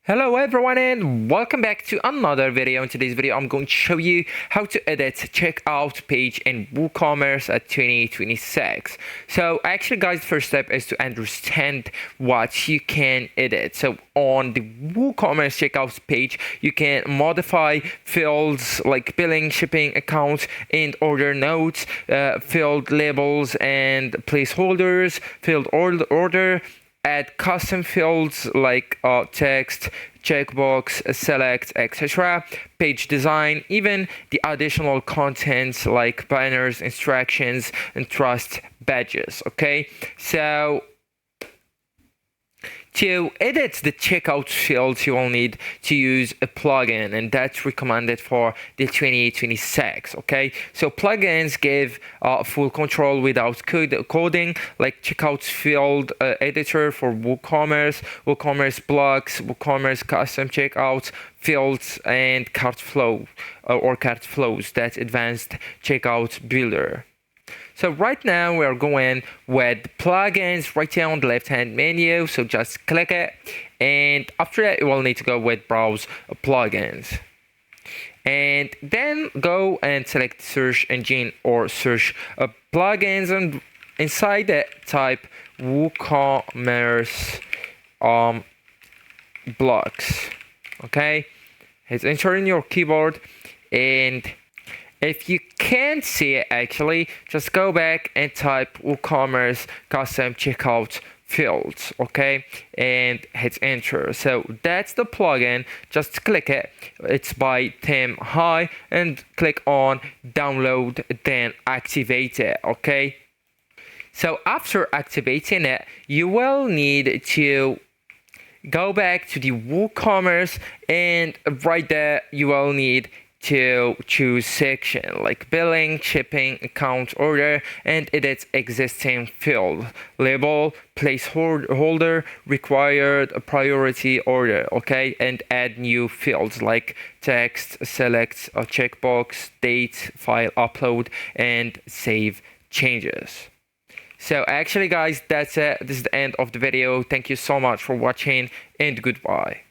Hello everyone and welcome back to another video. In today's video I'm going to show you how to edit checkout page in WooCommerce at 2026. So actually guys, the first step is to understand what you can edit. So on the WooCommerce checkout page you can modify fields like billing, shipping, account and order notes, field labels and placeholders, field order, add custom fields like text, checkbox, select, etc., page design, even the additional contents like banners, instructions, and trust badges. Okay, so to edit the checkout fields, you will need to use a plugin, and that's recommended for the 2026. Okay, so plugins give full control without coding, like checkout field editor for WooCommerce, WooCommerce blocks, WooCommerce custom checkouts, fields, and cart flow or cart flows. That's advanced checkout builder. So right now we are going with plugins right here on the left hand menu. So just click it, and after that you will need to go with browse plugins, and then go and select search engine or search plugins, and inside that type WooCommerce blocks. Okay, hit enter in your keyboard, and if you can't see it actually, just go back and type WooCommerce custom checkout fields, okay, and hit enter. So that's the plugin. Just click it. It's by Tim High, and click on download, then activate it. Okay, so after activating it, you will need to go back to the WooCommerce, and right there you will need to choose section like billing, shipping, account, order, and edit existing field, label, placeholder, required, priority order. Okay, and add new fields like text, select, a checkbox, date, file upload, and save changes. So actually guys, that's it. This is the end of the video. Thank you so much for watching, and goodbye.